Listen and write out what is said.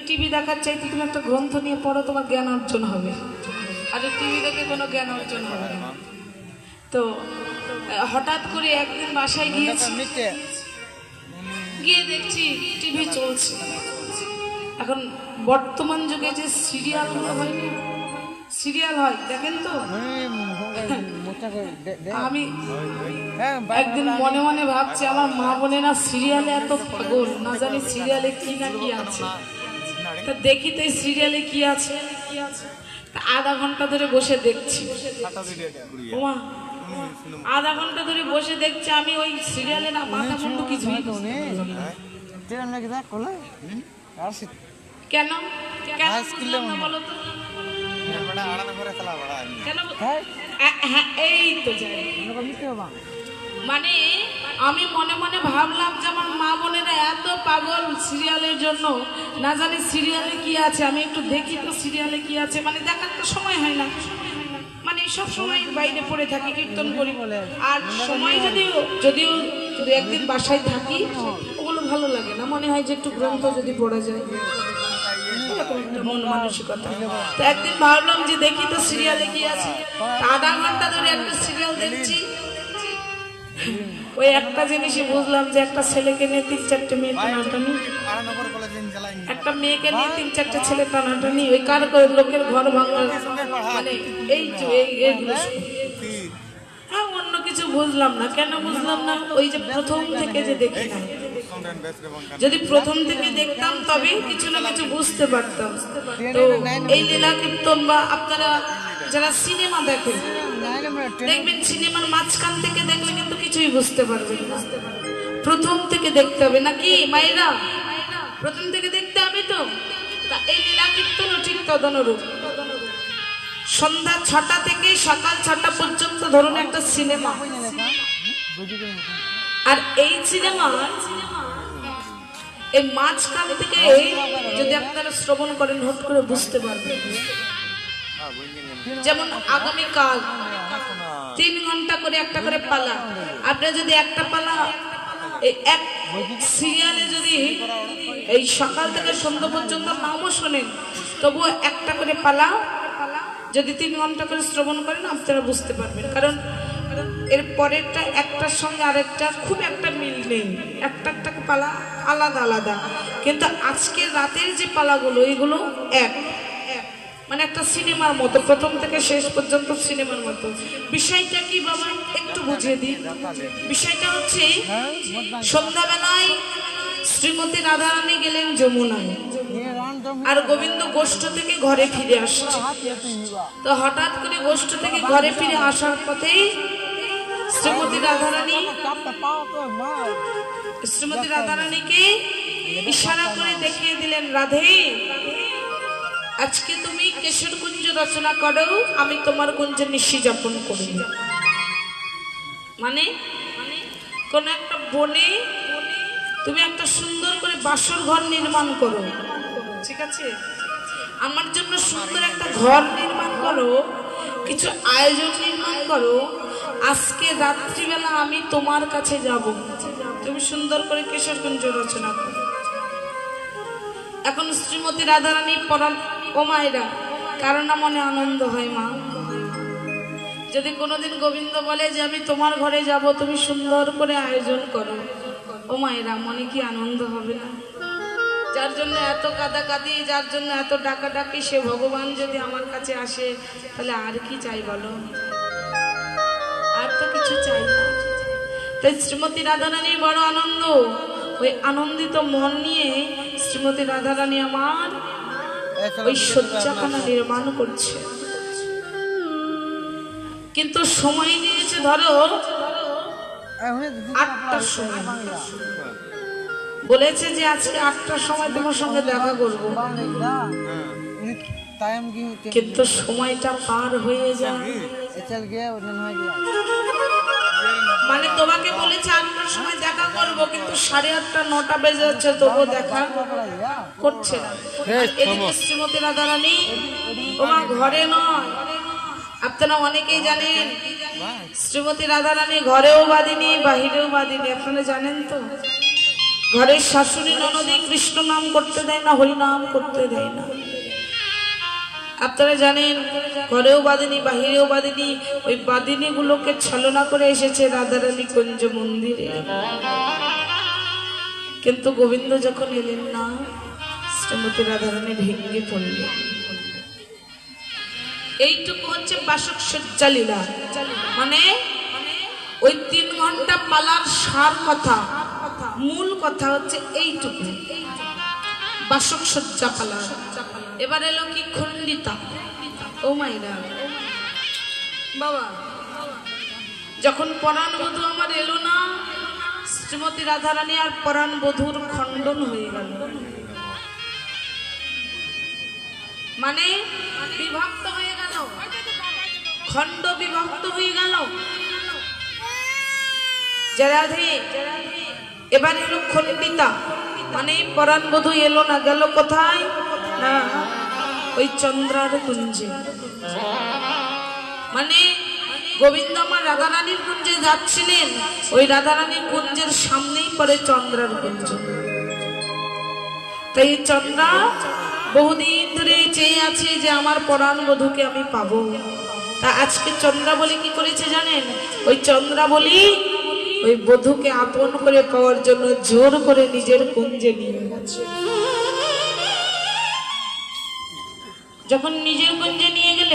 TV দেখার চাইতে তুমি একটা গ্রন্থ নিয়ে পড়ো, তোমার জ্ঞান অর্জন হবে। আর টিভি দেখে কোনো জ্ঞান অর্জন হবে না। তো হঠাৎ করে একদিন বাসায় গিয়েছি, গিয়ে দেখছি টিভি চলছে। এখন বর্তমান যুগে যে সিরিয়ালগুলো হয় না, সিরিয়াল হয় দেখেন তো। আমি একদিন মনে মনে ভাবছি আমার মা বোনেরা সিরিয়ালে এত পাগল, না জানি সিরিয়ালে কি না কি আছে। তা দেখি তো এই সিরিয়ালে কি আছে। আধা ঘন্টা ধরে বসে দেখছি, ওমা আধা ঘন্টা ধরে বসে দেখছি আমি ওই সিরিয়ালে না মাথা মুন্ডু কিছুই। কেন কেন বলো তো, এই তো মানে আমি মনে মনে ভাবলাম যে আমার মা বোনেরা এত পাগল সিরিয়ালের জন্য, না জানি সিরিয়ালে কি আছে। আমি একটু দেখি তো সিরিয়ালে কি আছে, মানে দেখার তো সময় হয় না, মানে সব সময় বাইরে পড়ে থাকি, কীর্তন করি। আর সময় যদিও একদিন বাসায় থাকি, ওগুলো ভালো লাগে না, মনে হয় যে একটু গ্রন্থ যদি পড়া যায়, মন মানসিকতা। তো একদিন ভাবলাম যে দেখি তো সিরিয়ালে কি আছে। আধা ঘন্টা ধরে একটা সিরিয়াল দেখছি। ওই একটা জিনিসই বুঝলাম যে একটা ছেলেকে নিয়ে 3-4টে মেয়ে টানাটানি, একটা মেয়েকে নিয়ে 3-4টে ছেলে টানাটানি, ওই কার করে লোকের ঘর ভাঙার, মানে এইগুলো। হ্যাঁ, অন্য কিছু বুঝলাম না। কেন বুঝলাম না? ওই যে প্রথম থেকে যে দেখি না, যদি প্রথম থেকে দেখতাম তবে কিছু না কিছু বুঝতে পারতাম। তো এই লীলা কীর্তন বা আপনারা যারা সিনেমা দেখেন, দেখবেন সিনেমার মাঝখান থেকে দেখলে কিন্তু কিছুই বুঝতে পারবেন না। প্রথম থেকে দেখতে হবে, নাকি মায়েরা? প্রথম থেকে দেখতে হবে তো। এই লীলা কীর্তনও ঠিক তদনুরূপ। সন্ধ্যা 6টা থেকে সকাল 6টা পর্যন্ত ধরুন একটা সিনেমা, আর এই সিনেমা এই মাঝখান থেকে যদি আপনারা শ্রবণ করেন হট করে বুঝতে পারবেন। যেমন আগামীকাল 3 ঘন্টা করে একটা করে পালা, আপনারা যদি একটা পালা এক সিরিয়ালে যদি এই সকাল থেকে সন্ধ্যা পর্যন্ত নামও শোনেন, তবুও একটা করে পালা যদি 3 ঘন্টা করে শ্রবণ করেন আপনারা বুঝতে পারবেন। কারণ এর পরেরটা একটার সঙ্গে আরেকটা খুব একটা মিল নেই, একটা একটা পালা আলাদা আলাদা, কিন্তু আজকের রাতের যে পালাগুলো এগুলো এক, মানে একটা সিনেমার মতো, প্রথম থেকে শেষ পর্যন্ত সিনেমার মতো। বিষয়টা কি বাবা একটু বুঝিয়ে দিই। বিষয়টা হচ্ছে সন্ধ্যাবেলায় শ্রীমতী রাধারানী গেলেন যমুনায়, আর গোবিন্দ গোষ্ঠ থেকে ঘরে ফিরে আসছে। তো হঠাৎ করে গোষ্ঠ থেকে ঘরে ফিরে আসার পথেই শ্রীমতী রাধারানীকে ইশারা করে দেখিয়ে দিলেন, রাধে আজকে তুমি কেশর কুঞ্জ রচনা করো, আমি তোমার কুঞ্জে নিশি যাপন করি। মানে কোন একটা বনে তুমি একটা সুন্দর করে বাসর ঘর নির্মাণ করো, ঠিক আছে? আমার জন্য সুন্দর একটা ঘর নির্মাণ করো, কিছু আয়োজন নির্মাণ করো। আজকে রাত্রিবেলা আমি তোমার কাছে যাব, তুমি সুন্দর করে কেশর কুঞ্জ রচনা করো। এখন শ্রীমতী রাধারানী পরাণ, ও মায়েরা কারণ মনে আনন্দ হয় মা, যদি কোনোদিন গোবিন্দ বলে যে আমি তোমার ঘরে যাব, তুমি সুন্দর করে আয়োজন করো, ও মায়েরা মনে কি আনন্দ হবে না? যার জন্য এত কাঁদাকাঁদি, যার জন্য এত ডাকাডাকি, সে ভগবান যদি আমার কাছে আসে তাহলে আর কি চাই বলো? আর তো কিছু চাই না। তাই শ্রীমতী রাধারানীর বড় আনন্দ। ওই আনন্দিত মন নিয়ে শ্রীমতী রাধারানী আমার ওই শয্যাখানা নির্মাণ করছে। কিন্তু সময় নিয়েছে ধরো 8টার সময়, বলেছে যে আজকে 8টার সময় তোমার সঙ্গে দেখা করবো, কিন্তু সময়টা পার হয়ে যায়। মানে তোমাকে বলেছে 8টার সময় দেখা করবো, কিন্তু 8:30 9টা বেজে যাচ্ছে, তবুও দেখা করছে না। এদিকে শ্রীমতী রাধারানী তোমার ঘরে নয়। আপনারা অনেকেই জানেন শ্রীমতী রাধারানী ঘরেও বাঁধেনি, বাহিরেও বাঁধেনি, আপনারা জানেন তো? ঘরের শাশুড়ি ননদে কৃষ্ণ নাম করতে দেয় না, হরি নাম করতে দেয় না। আপনারা জানেন ঘরেও বাদিনী বাহিরেও বাদিনী, ওই বাদিনী গুলোকে ছলনা করে এসেছে রাধারানী কুঞ্জ মন্দিরে। কিন্তু গোবিন্দ যখন এলেন না, শ্রীমতী রাধারানী ভেঙে পড়লেন। এইটুকু হচ্ছে বাসক সজ্জা লীলা, মানে ওই 3 ঘন্টা পালার সার কথা, মূল কথা হচ্ছে এইটুকু, বাসক সজ্জা পালা। এবার এলো কি খণ্ডিতা। ও মাইরা বাবা, যখন পরাণ বধূ আমার এলো না, শ্রীমতী রাধারানী আর পরাণ বধূর খণ্ডন হয়ে গেল, মানে বিভক্ত হয়ে গেল, খণ্ড বিভক্ত হয়ে গেল। রাধে এবার এলো খণ্ডিতা, মানে পরাণ বধূ এলো না, গেল কোথায় না ওই চন্দ্রার কুঞ্জে। মানে গোবিন্দ আমার রাধারানীর কুঞ্জে যাচ্ছিলেন, ওই রাধারানীর কুঞ্জের সামনেই পড়ে চন্দ্রার কুঞ্জ। তাই চন্দ্রা বহুদিন ধরে চেয়ে আছে যে আমার পরাণ বধূকে আমি পাবো। তা আজকে চন্দ্রা বলি কি করেছে জানেন? ওই চন্দ্রা বলি ওই বধূকে আপন করে পাওয়ার জন্য জোর করে নিজের কুঞ্জে নিয়ে গেছে। যখন নিজের কুঞ্জে নিয়ে গেলে